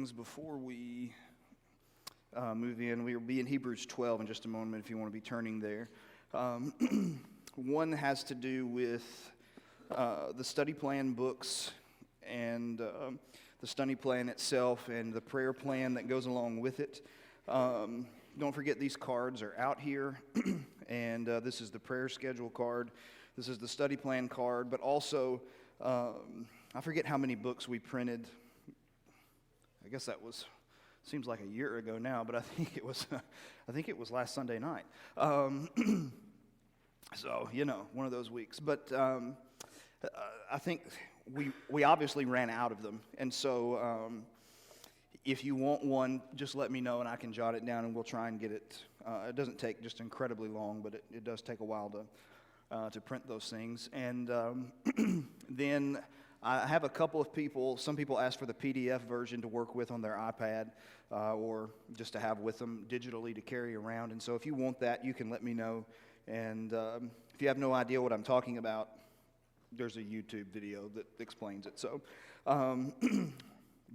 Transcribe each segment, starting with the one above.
things before we move in. We will be in Hebrews 12 in just a moment if you want to be turning there. One has to do with the study plan books and the study plan itself and the prayer plan that goes along with it. Don't forget these cards are out here, and this is the prayer schedule card. This is the study plan card, but also I forget how many books we printed. I guess that seems like a year ago now, but I think it was last Sunday night. So, one of those weeks. But I think we obviously ran out of them. And so if you want one, just let me know and I can jot it down and we'll try and get it. It doesn't take just incredibly long, but it does take a while to print those things. And then I have a couple of people, some people ask for the PDF version to work with on their iPad or just to have with them digitally to carry around. And so if you want that, you can let me know. And if you have no idea what I'm talking about, there's a YouTube video that explains it. So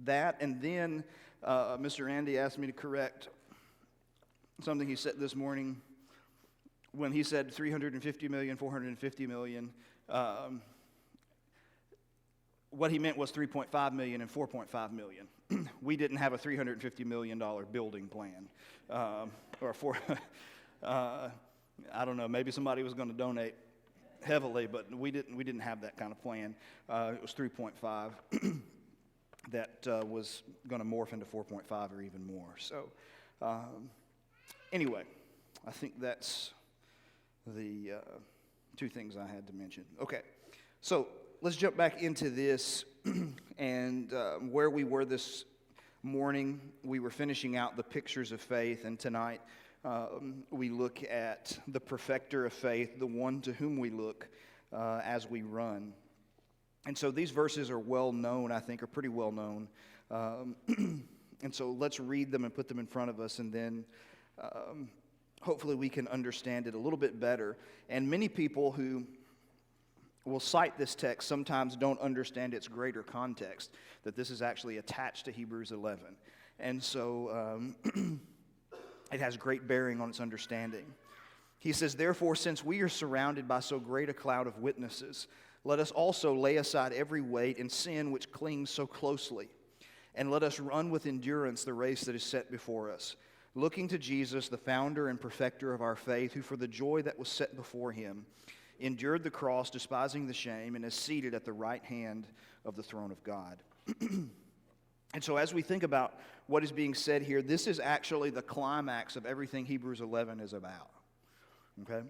that, and then Mr. Andy asked me to correct something he said this morning when he said 350 million, 450 million. What he meant was 3.5 million and 4.5 million. We didn't have a $350 million building plan. I don't know, maybe somebody was going to donate heavily, but we didn't have that kind of plan. It was 3.5 that was going to morph into 4.5 or even more. So anyway, I think that's the two things I had to mention. Okay, so let's jump back into this, and where we were this morning, we were finishing out the pictures of faith, and tonight we look at the perfecter of faith, the one to whom we look as we run. And so these verses are well known, I think, are pretty well known. And so let's read them and put them in front of us, and then hopefully we can understand it a little bit better. And many people who will cite this text sometimes don't understand its greater context, that this is actually attached to Hebrews 11. And so it has great bearing on its understanding. He says, "Therefore, since we are surrounded by so great a cloud of witnesses, let us also lay aside every weight and sin which clings so closely, and let us run with endurance the race that is set before us, looking to Jesus, the founder and perfecter of our faith, who for the joy that was set before him endured the cross, despising the shame, and is seated at the right hand of the throne of God." And so as we think about what is being said here, this is actually the climax of everything Hebrews 11 is about. Okay?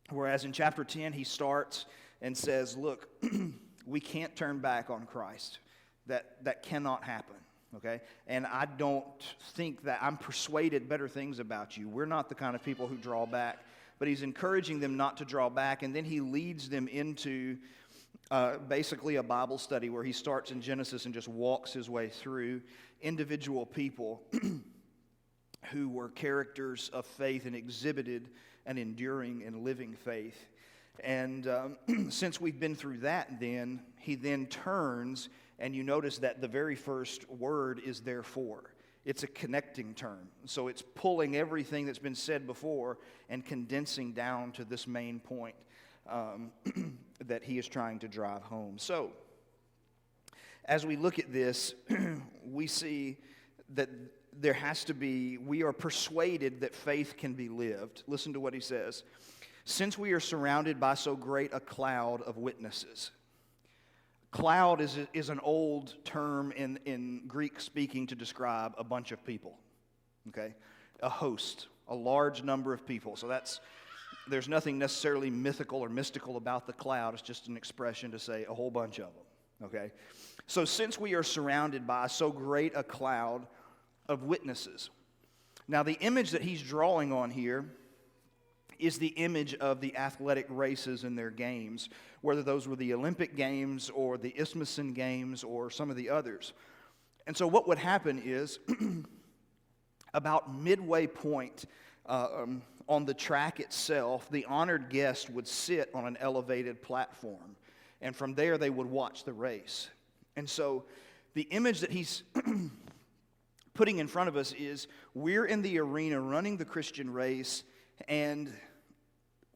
Whereas in chapter 10, he starts and says, look, we can't turn back on Christ. That cannot happen. Okay? And I don't think that, I'm persuaded better things about you. We're not the kind of people who draw back. But he's encouraging them not to draw back, and then he leads them into basically a Bible study where he starts in Genesis and just walks his way through individual people who were characters of faith and exhibited an enduring and living faith. And since we've been through that, then he then turns, and you notice that the very first word is therefore. It's a connecting term. So it's pulling everything that's been said before and condensing down to this main point that he is trying to drive home. So as we look at this, we see that we are persuaded that faith can be lived. Listen to what he says. "Since we are surrounded by so great a cloud of witnesses." Cloud is an old term in Greek speaking to describe a bunch of people, okay? A host, a large number of people. So there's nothing necessarily mythical or mystical about the cloud. It's just an expression to say a whole bunch of them, okay? So since we are surrounded by so great a cloud of witnesses. Now the image that he's drawing on here is the image of the athletic races in their games, whether those were the Olympic Games or the Isthmian Games or some of the others. And so what would happen is, about midway point on the track itself, the honored guest would sit on an elevated platform, and from there they would watch the race. And so The image that he's putting in front of us is we're in the arena running the Christian race, and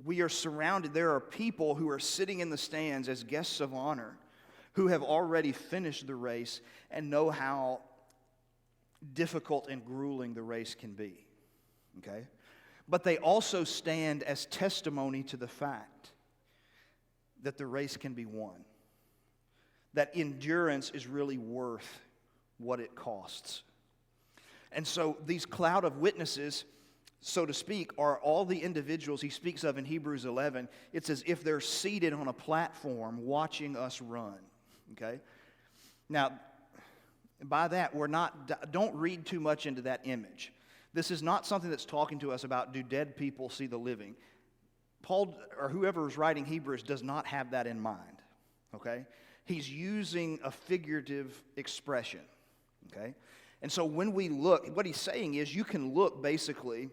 we are surrounded. There are people who are sitting in the stands as guests of honor who have already finished the race and know how difficult and grueling the race can be. Okay? But they also stand as testimony to the fact that the race can be won. That endurance is really worth what it costs. And so these cloud of witnesses, so to speak, are all the individuals he speaks of in Hebrews 11. It's as if they're seated on a platform watching us run. Okay? Now, by that, don't read too much into that image. This is not something that's talking to us about, do dead people see the living? Paul, or whoever is writing Hebrews, does not have that in mind. Okay? He's using a figurative expression. Okay? And so when we look, what he's saying is you can look basically,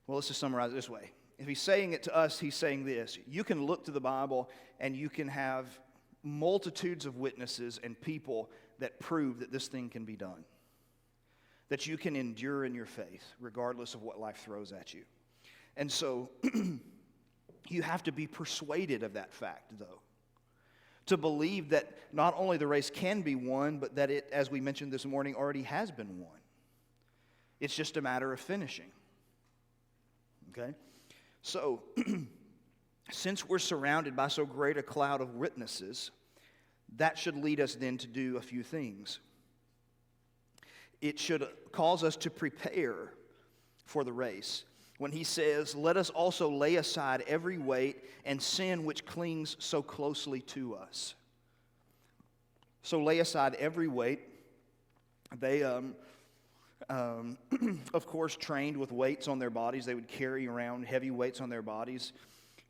well, let's just summarize it this way. If he's saying it to us, he's saying this. You can look to the Bible and you can have multitudes of witnesses and people that prove that this thing can be done. That you can endure in your faith regardless of what life throws at you. And so you have to be persuaded of that fact, though. To believe that not only the race can be won, but that it, as we mentioned this morning, already has been won. It's just a matter of finishing. Okay? So, since we're surrounded by so great a cloud of witnesses, that should lead us then to do a few things. It should cause us to prepare for the race. When he says, let us also lay aside every weight and sin which clings so closely to us. So lay aside every weight. They, of course, trained with weights on their bodies. They would carry around heavy weights on their bodies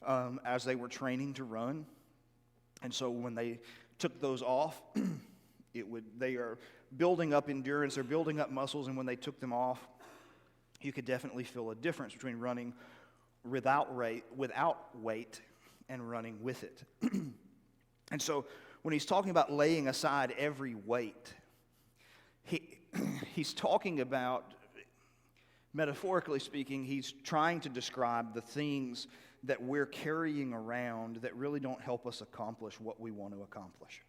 as they were training to run. And so when they took those off, they are building up endurance, they're building up muscles, and when they took them off, you could definitely feel a difference between running without weight and running with it. And so when he's talking about laying aside every weight, he's talking about, metaphorically speaking, he's trying to describe the things that we're carrying around that really don't help us accomplish what we want to accomplish.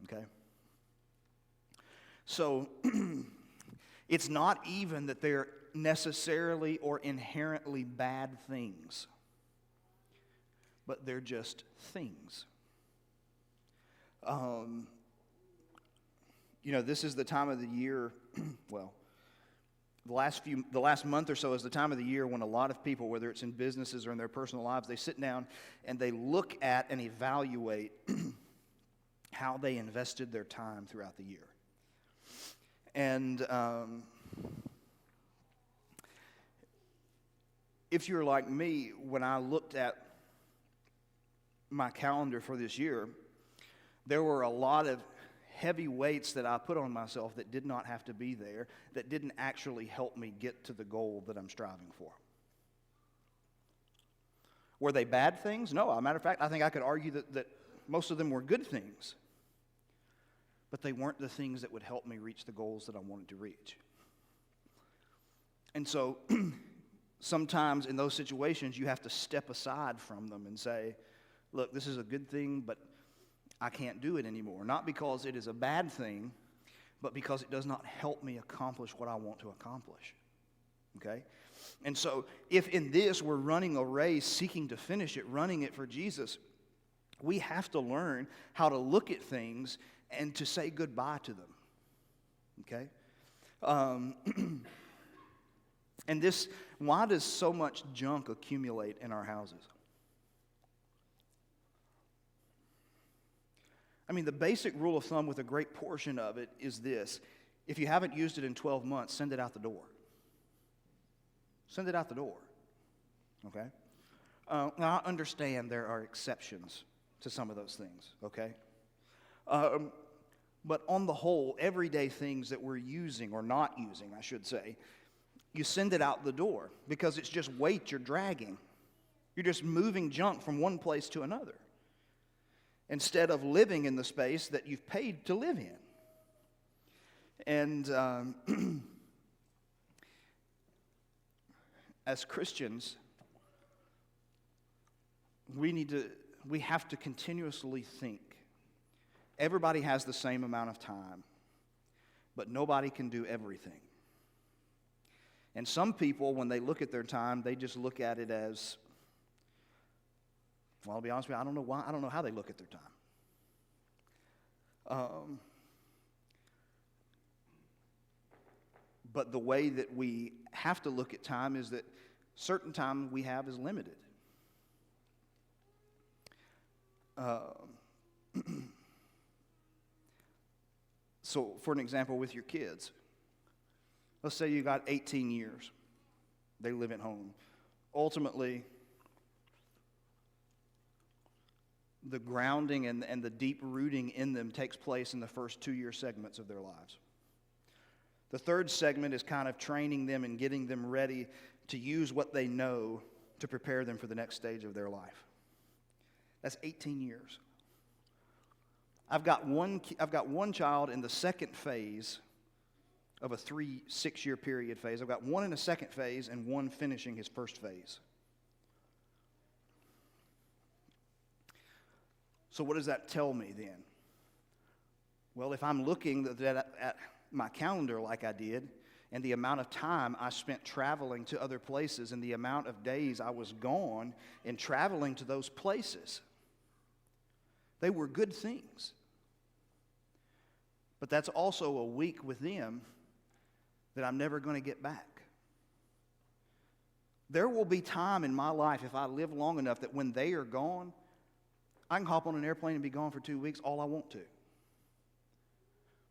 Okay? So, it's not even that they're necessarily or inherently bad things, but they're just things. This is the time of the year, well, the last month or so is the time of the year when a lot of people, whether it's in businesses or in their personal lives, they sit down and they look at and evaluate how they invested their time throughout the year. And if you're like me, when I looked at my calendar for this year, there were a lot of heavy weights that I put on myself that did not have to be there, that didn't actually help me get to the goal that I'm striving for. Were they bad things? No. As a matter of fact, I think I could argue that most of them were good things. But they weren't the things that would help me reach the goals that I wanted to reach. And so, sometimes in those situations, you have to step aside from them and say, look, this is a good thing, but I can't do it anymore. Not because it is a bad thing, but because it does not help me accomplish what I want to accomplish. Okay? And so, if in this we're running a race, seeking to finish it, running it for Jesus, we have to learn how to look at things and to say goodbye to them. Okay? And why does so much junk accumulate in our houses? I mean, the basic rule of thumb with a great portion of it is this. If you haven't used it in 12 months, send it out the door. Send it out the door. Okay? Now, I understand there are exceptions to some of those things, okay? But on the whole, everyday things that we're using or not using, I should say, you send it out the door because it's just weight you're dragging. You're just moving junk from one place to another. instead of living in the space that you've paid to live in. And as Christians, we have to continuously think. Everybody has the same amount of time, but nobody can do everything. And some people, when they look at their time, they just look at it as, well, I'll be honest with you, I don't know why, I don't know how they look at their time. But the way that we have to look at time is that certain time we have is limited. So, for an example, with your kids, let's say you got 18 years. They live at home. Ultimately, the grounding and the deep rooting in them takes place in the first 2-year segments of their lives. The third segment is kind of training them and getting them ready to use what they know to prepare them for the next stage of their life. That's 18 years. I've got one child in the second phase of a 6-year period phase. I've got one in the second phase and one finishing his first phase. So what does that tell me then? Well, if I'm looking at my calendar like I did, and the amount of time I spent traveling to other places, and the amount of days I was gone in traveling to those places, they were good things. But that's also a week with them that I'm never going to get back. There will be time in my life, if I live long enough, that when they are gone, I can hop on an airplane and be gone for 2 weeks all I want to.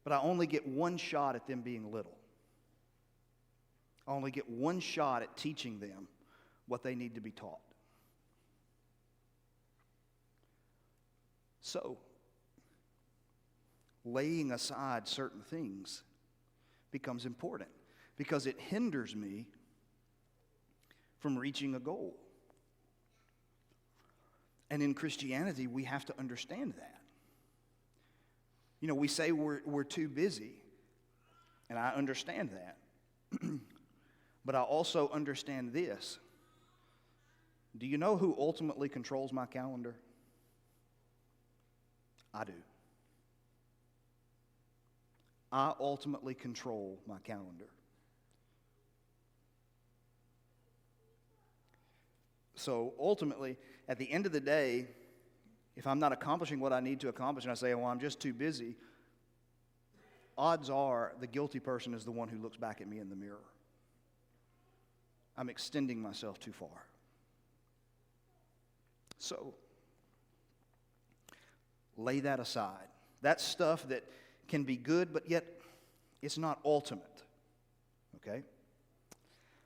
But I only get one shot at them being little. I only get one shot at teaching them what they need to be taught. So, laying aside certain things becomes important because it hinders me from reaching a goal. And in Christianity, we have to understand that. You know, we say we're too busy, and I understand that. But I also understand this. Do you know who ultimately controls my calendar? I do. I ultimately control my calendar. So ultimately, at the end of the day, if I'm not accomplishing what I need to accomplish and I say, well, I'm just too busy, odds are the guilty person is the one who looks back at me in the mirror. I'm extending myself too far. So, lay that aside. That's stuff that can be good, but yet it's not ultimate. Okay?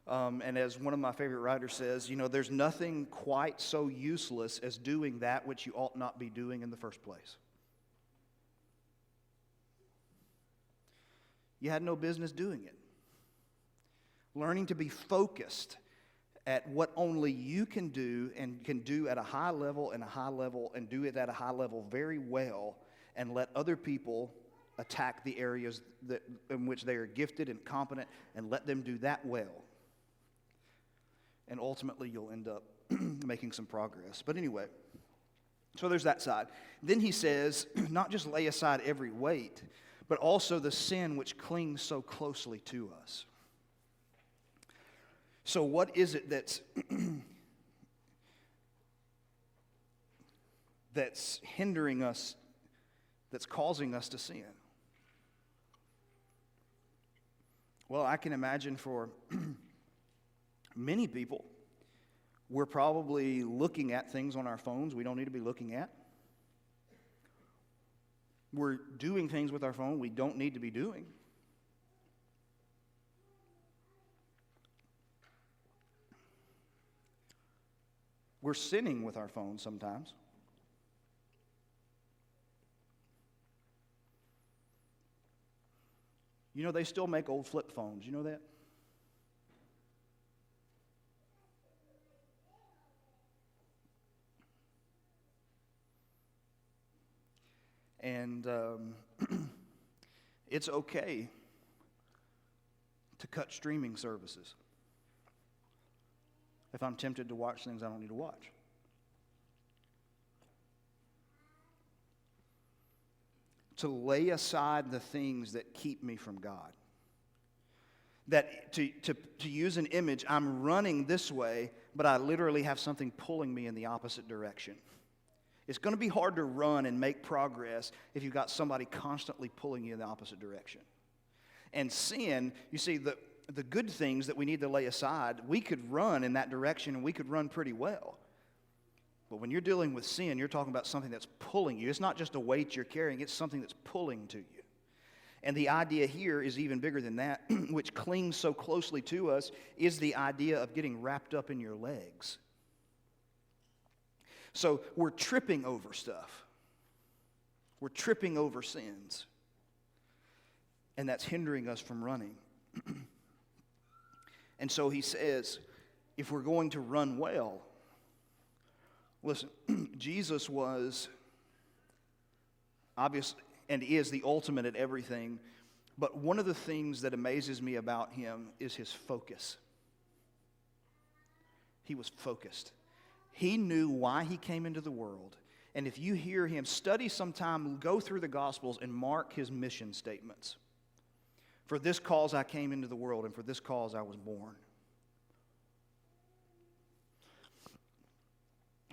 And as one of my favorite writers says, you know, there's nothing quite so useless as doing that which you ought not be doing in the first place. You had no business doing it. Learning to be focused at what only you can do and can do at a high level and do it at a high level very well, and let other people attack the areas in which they are gifted and competent and let them do that well. And ultimately you'll end up making some progress. But anyway, so there's that side. Then he says, not just lay aside every weight, but also the sin which clings so closely to us. So what is it that's hindering us, that's causing us to sin? Well, I can imagine for many people, we're probably looking at things on our phones we don't need to be looking at. We're doing things with our phone we don't need to be doing. We're sinning with our phones sometimes. You know, they still make old flip phones. You know that? And it's okay to cut streaming services if I'm tempted to watch things I don't need to watch. To lay aside the things that keep me from God. That, to use an image, I'm running this way, but I literally have something pulling me in the opposite direction. It's going to be hard to run and make progress if you've got somebody constantly pulling you in the opposite direction. And sin, you see, the good things that we need to lay aside, we could run in that direction and we could run pretty well. But when you're dealing with sin, you're talking about something that's pulling you. It's not just a weight you're carrying, it's something that's pulling to you. And the idea here is even bigger than that, which clings so closely to us, is the idea of getting wrapped up in your legs. So we're tripping over stuff. We're tripping over sins. And that's hindering us from running. And so he says, if we're going to run well, listen, Jesus was obviously and is the ultimate at everything, but one of the things that amazes me about him is his focus. He was focused. He knew why he came into the world. And if you hear him, study sometime, go through the Gospels and mark his mission statements. For this cause I came into the world, and for this cause I was born.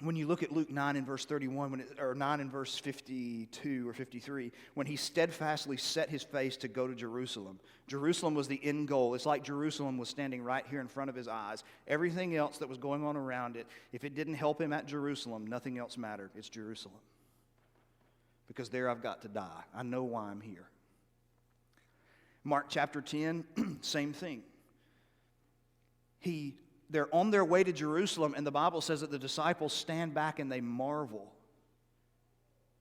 When you look at Luke 9 and verse 31, or 9 and verse 52 or 53, when he steadfastly set his face to go to Jerusalem. Jerusalem was the end goal. It's like Jerusalem was standing right here in front of his eyes. Everything else that was going on around it, if it didn't help him at Jerusalem, nothing else mattered. It's Jerusalem. Because there I've got to die. I know why I'm here. Mark chapter 10, same thing. They're on their way to Jerusalem, and the Bible says that the disciples stand back and they marvel.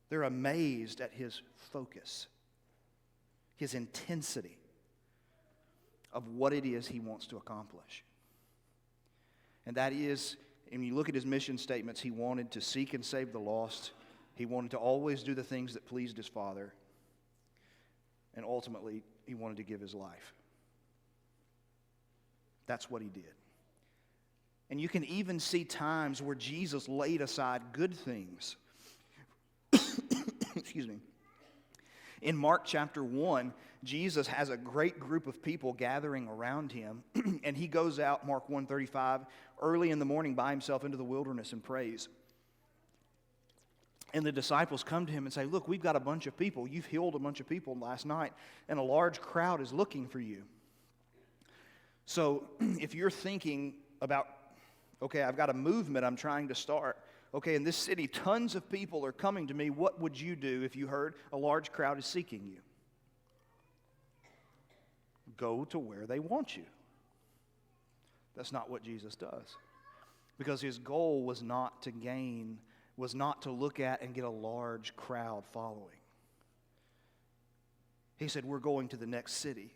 They're amazed at his focus, his intensity of what it is he wants to accomplish. And that is, when you look at his mission statements, he wanted to seek and save the lost. He wanted to always do the things that pleased his Father. And ultimately, he wanted to give his life. That's what he did. And you can even see times where Jesus laid aside good things. Excuse me. In Mark chapter 1, Jesus has a great group of people gathering around him. And he goes out, Mark 1:35, early in the morning by himself into the wilderness and prays. And the disciples come to him and say, look, we've got a bunch of people. You've healed a bunch of people last night, and a large crowd is looking for you. So if you're thinking about, okay, I've got a movement I'm trying to start. Okay, in this city, tons of people are coming to me. What would you do if you heard a large crowd is seeking you? Go to where they want you. That's not what Jesus does. Because his goal was not to look at and get a large crowd following. He said, we're going to the next city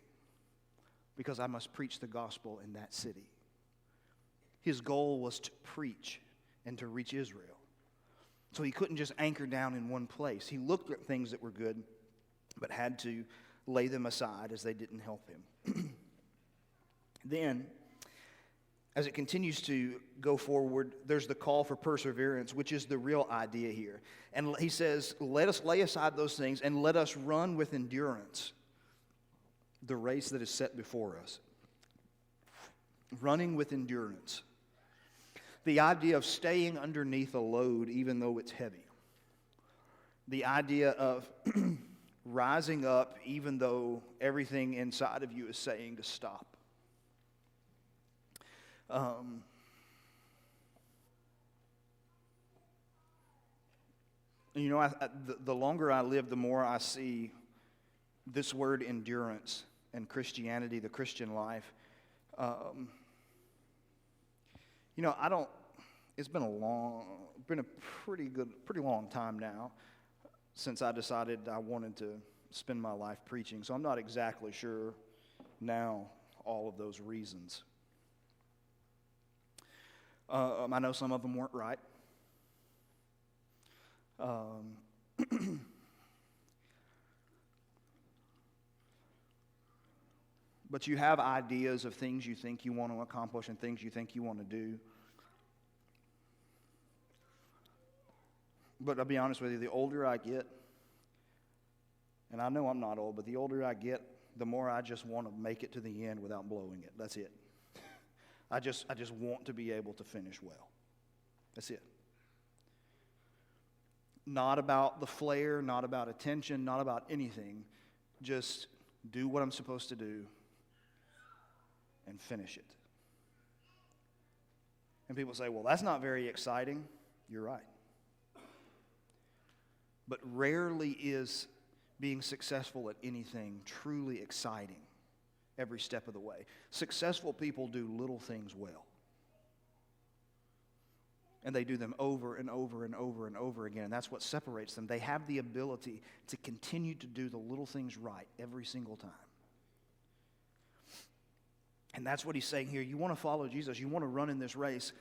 because I must preach the gospel in that city. His goal was to preach and to reach Israel. So he couldn't just anchor down in one place. He looked at things that were good, but had to lay them aside as they didn't help him. Then, as it continues to go forward, there's the call for perseverance, which is the real idea here. And he says, let us lay aside those things and let us run with endurance the race that is set before us. Running with endurance. The idea of staying underneath a load even though it's heavy. The idea of rising up even though everything inside of you is saying to stop. The longer I live, the more I see this word endurance and Christianity, the Christian life. It's been a pretty long time now since I decided I wanted to spend my life preaching. So I'm not exactly sure now all of those reasons. I know some of them weren't right. but you have ideas of things you think you want to accomplish and things you think you want to do. But I'll be honest with you, the older I get, and I know I'm not old, but the older I get, the more I just want to make it to the end without blowing it. That's it. I just want to be able to finish well. That's it. Not about the flair, not about attention, not about anything. Just do what I'm supposed to do and finish it. And people say, well, that's not very exciting. You're right. But rarely is being successful at anything truly exciting every step of the way. Successful people do little things well. And they do them over and over and over and over again. And that's what separates them. They have the ability to continue to do the little things right every single time. And that's what he's saying here. You want to follow Jesus. You want to run in this race.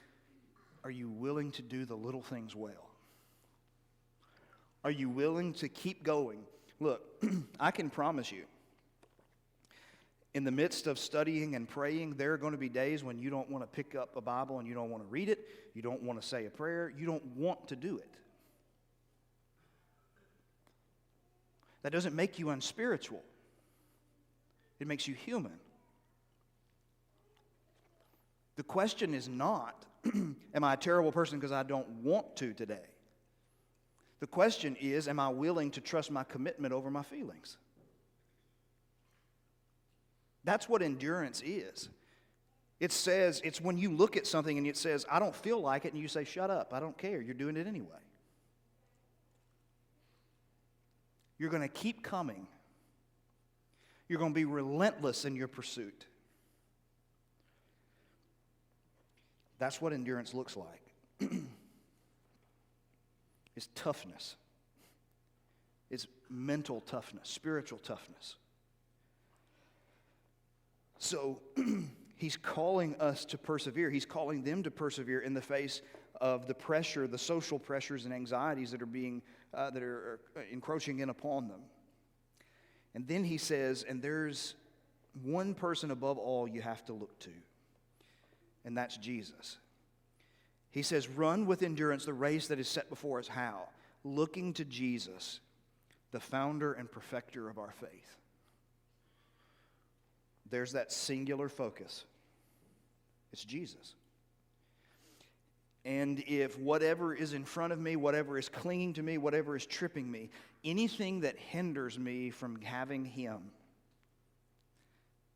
Are you willing to do the little things well? Are you willing to keep going? Look, I can promise you, in the midst of studying and praying, there are going to be days when you don't want to pick up a Bible and you don't want to read it. You don't want to say a prayer. You don't want to do it. That doesn't make you unspiritual. It makes you human. The question is not, am I a terrible person because I don't want to today? The question is, am I willing to trust my commitment over my feelings? That's what endurance is. It says, it's when you look at something and it says, I don't feel like it, and you say, shut up, I don't care, you're doing it anyway. You're going to keep coming. You're going to be relentless in your pursuit. That's what endurance looks like. It's toughness. It's mental toughness, spiritual toughness. So he's calling us to persevere. He's calling them to persevere in the face of the pressure, the social pressures and anxieties that are encroaching in upon them. And then he says, and there's one person above all you have to look to, and that's Jesus. He says, run with endurance the race that is set before us. How? Looking to Jesus, the founder and perfecter of our faith. There's that singular focus. It's Jesus. And if whatever is in front of me, whatever is clinging to me, whatever is tripping me, anything that hinders me from having Him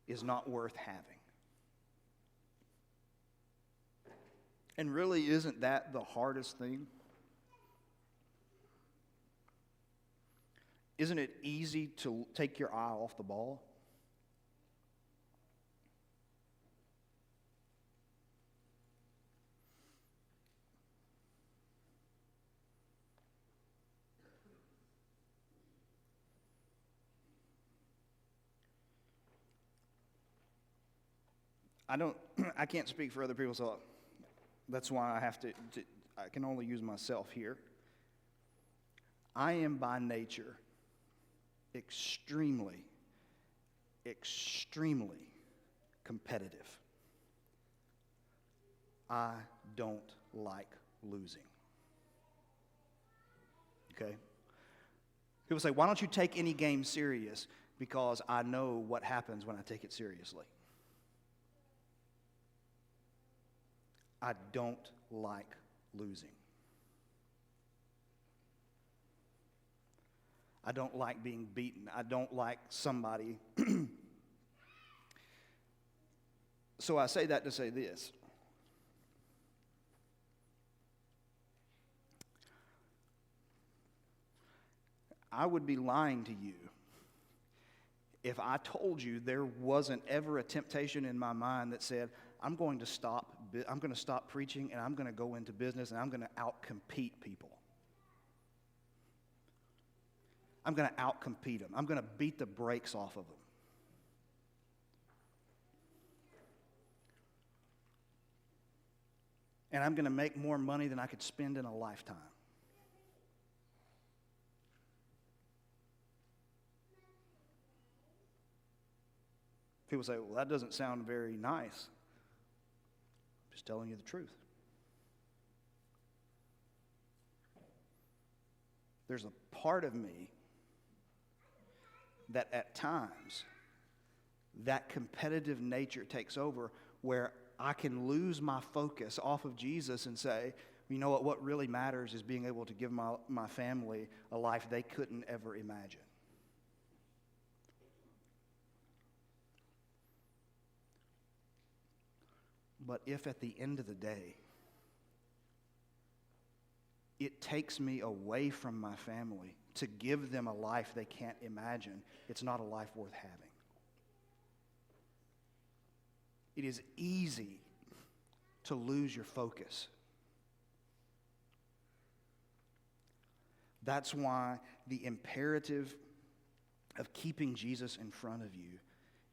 is not worth having. And really, isn't that the hardest thing? Isn't it easy to take your eye off the ball? I can't speak for other people, so that's why I have to I can only use myself here. I am by nature extremely competitive. I don't like losing. Okay? People say, why don't you take any game serious? Because I know what happens when I take it seriously. I don't like losing. I don't like being beaten. I don't like somebody. So I say that to say this. I would be lying to you if I told you there wasn't ever a temptation in my mind that said, I'm going to stop preaching and I'm going to go into business and I'm going to outcompete people. I'm going to outcompete them. I'm going to beat the brakes off of them. And I'm going to make more money than I could spend in a lifetime. People say, well, that doesn't sound very nice. I'm just telling you the truth. There's a part of me that at times that competitive nature takes over, where I can lose my focus off of Jesus and say, you know what really matters is being able to give my family a life they couldn't ever imagine. But if at the end of the day, it takes me away from my family to give them a life they can't imagine, it's not a life worth having. It is easy to lose your focus. That's why the imperative of keeping Jesus in front of you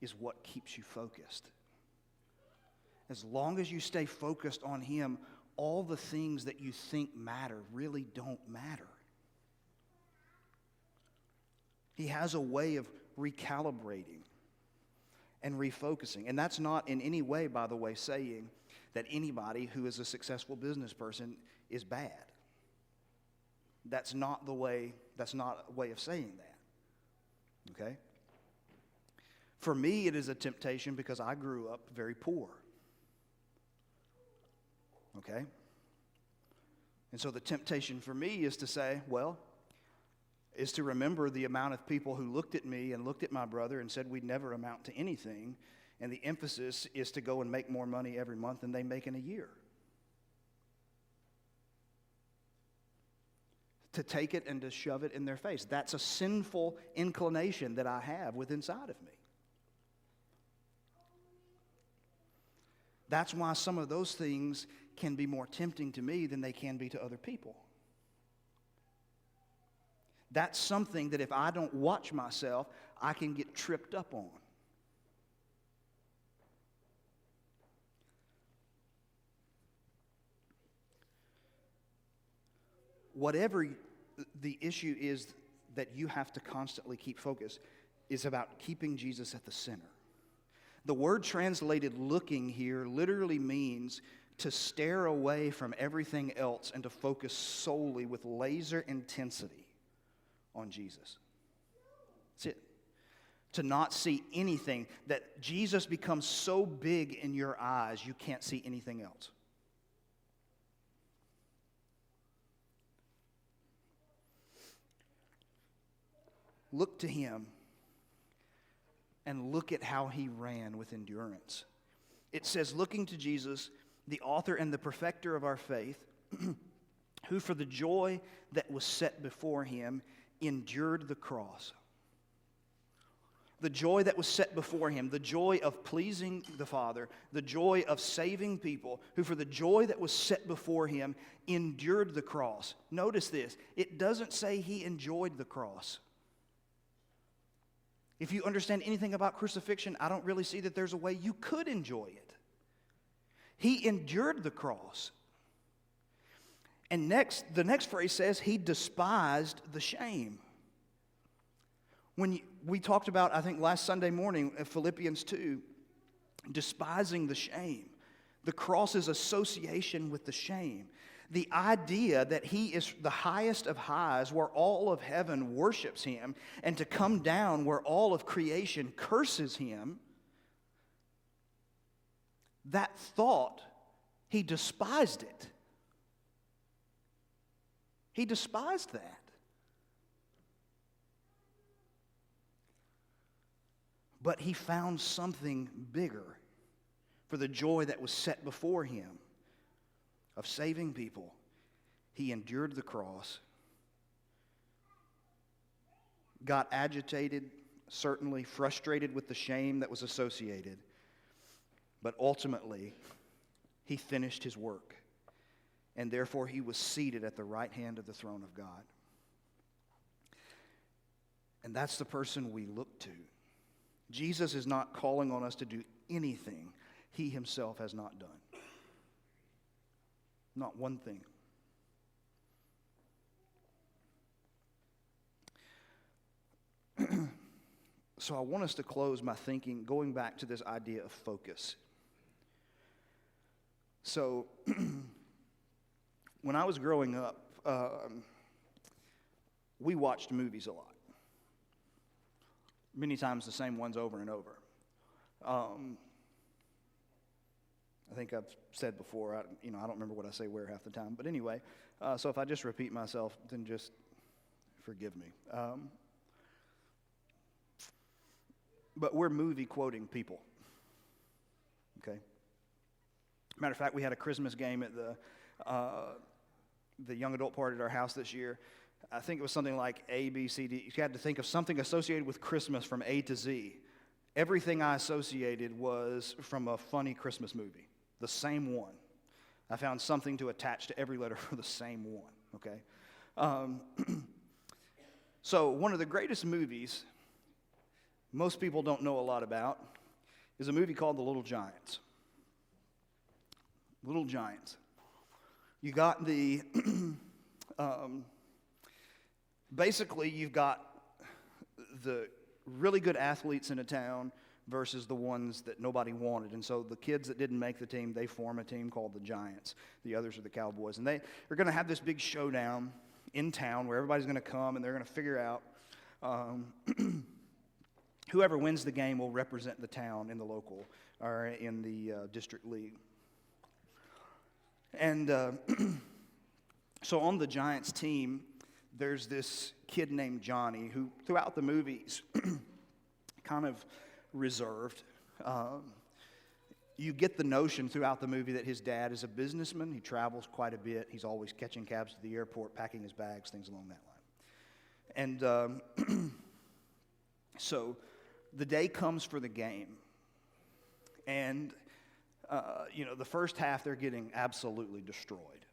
is what keeps you focused. As long as you stay focused on Him, all the things that you think matter really don't matter. He has a way of recalibrating and refocusing. And that's not in any way, by the way, saying that anybody who is a successful business person is bad. That's not a way of saying that. Okay? For me, it is a temptation because I grew up very poor. Okay? And so the temptation for me is to say, is to remember the amount of people who looked at me and looked at my brother and said we'd never amount to anything, and the emphasis is to go and make more money every month than they make in a year. To take it and to shove it in their face. That's a sinful inclination that I have within inside of me. That's why some of those things can be more tempting to me than they can be to other people. That's something that if I don't watch myself, I can get tripped up on. Whatever the issue is that you have to constantly keep focused is about keeping Jesus at the center. The word translated looking here literally means to stare away from everything else and to focus solely with laser intensity on Jesus. That's it. To not see anything, that Jesus becomes so big in your eyes you can't see anything else. Look to Him and look at how He ran with endurance. It says, looking to Jesus, the author and the perfecter of our faith, who for the joy that was set before Him endured the cross. The joy that was set before Him, the joy of pleasing the Father, the joy of saving people, who for the joy that was set before Him endured the cross. Notice this, it doesn't say He enjoyed the cross. If you understand anything about crucifixion, I don't really see that there's a way you could enjoy it. He endured the cross. And the next phrase says, He despised the shame. We talked about, I think last Sunday morning, Philippians 2, despising the shame. The cross's association with the shame. The idea that He is the highest of highs, where all of heaven worships Him, and to come down where all of creation curses Him, that thought, He despised it. He despised that. But He found something bigger for the joy that was set before Him of saving people. He endured the cross, got agitated, certainly frustrated with the shame that was associated, but ultimately He finished His work, and therefore He was seated at the right hand of the throne of God. And that's the person we look to. Jesus is not calling on us to do anything He Himself has not done. Not one thing. So I want us to close my thinking going back to this idea of focus. So when I was growing up, we watched movies a lot. Many times the same ones over and over. I think I've said before, I don't remember what I say where half the time. But anyway, so if I just repeat myself, then just forgive me. But we're movie quoting people. Okay? Matter of fact, we had a Christmas game at the young adult party at our house this year. I think it was something like A, B, C, D. You had to think of something associated with Christmas from A to Z. Everything I associated was from a funny Christmas movie, the same one. I found something to attach to every letter for the same one, okay? So one of the greatest movies most people don't know a lot about is a movie called The Little Giants. Little Giants. You got the, basically you've got the really good athletes in a town versus the ones that nobody wanted. And so the kids that didn't make the team, they form a team called the Giants. The others are the Cowboys. And they are going to have this big showdown in town where everybody's going to come and they're going to figure out whoever wins the game will represent the town in the local or in the district league. And so on the Giants team, there's this kid named Johnny who throughout the movies kind of reserved. You get the notion throughout the movie that his dad is a businessman. He travels quite a bit. He's always catching cabs to the airport, packing his bags, things along that line. And so the day comes for the game. And, the first half they're getting absolutely destroyed.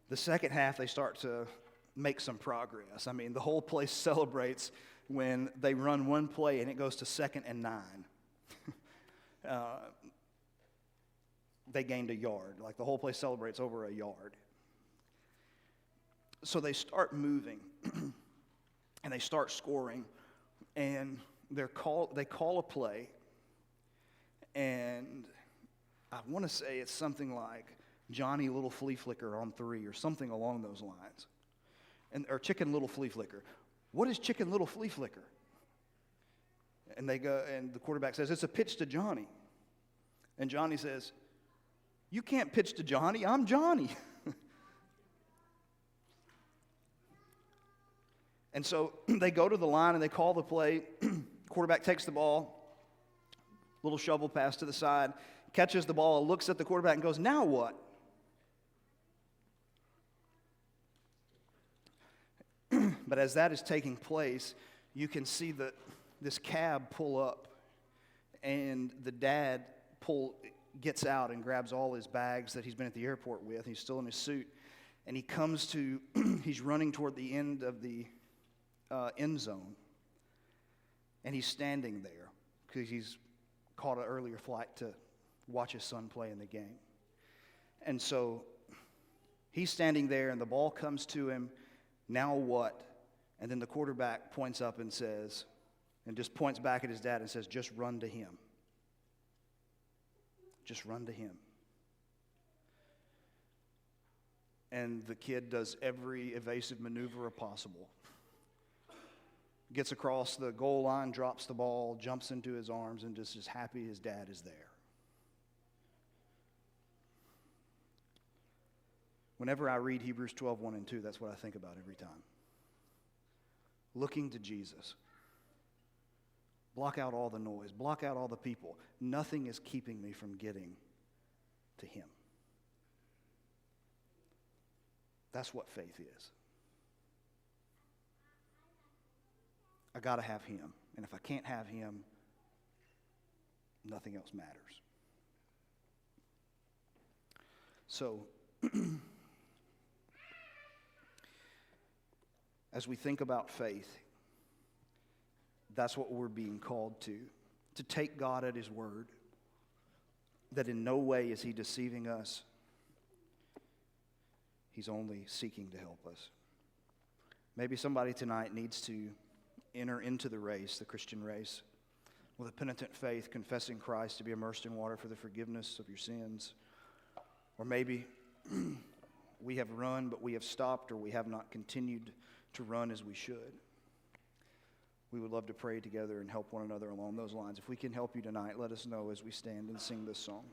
The second half they start to make some progress. I mean, the whole place celebrates when they run one play and it goes to 2nd and 9. They gained a yard. Like the whole place celebrates over a yard. So they start moving and they start scoring, and they call a play, and I want to say it's something like Johnny Little Flea Flicker on 3 or something along those lines. Or Chicken Little Flea Flicker. What is Chicken Little Flea Flicker? And they go, and the quarterback says, it's a pitch to Johnny. And Johnny says, you can't pitch to Johnny, I'm Johnny. And so they go to the line and they call the play. Quarterback takes the ball, little shovel pass to the side, catches the ball, looks at the quarterback and goes, now what? But as that is taking place, you can see this cab pull up, and the dad gets out and grabs all his bags that he's been at the airport with. He's still in his suit, and he's running toward the end of the end zone, and he's standing there because he's caught an earlier flight to watch his son play in the game. And so he's standing there, and the ball comes to him. Now what? And then the quarterback points up and says, and just points back at his dad and says, just run to him. Just run to him. And the kid does every evasive maneuver possible. Gets across the goal line, drops the ball, jumps into his arms, and just is happy his dad is there. Whenever I read Hebrews 12, 1 and 2, that's what I think about every time. Looking to Jesus. Block out all the noise. Block out all the people. Nothing is keeping me from getting to him. That's what faith is. I got to have him. And if I can't have him, nothing else matters. So, as we think about faith, that's what we're being called to take God at his word, that in no way is he deceiving us. He's only seeking to help us. Maybe somebody tonight needs to enter into the race, the Christian race, with a penitent faith, confessing Christ to be immersed in water for the forgiveness of your sins. Or maybe we have run, but we have stopped, or we have not continued to run as we should. We would love to pray together and help one another along those lines. If we can help you tonight, let us know as we stand and sing this song.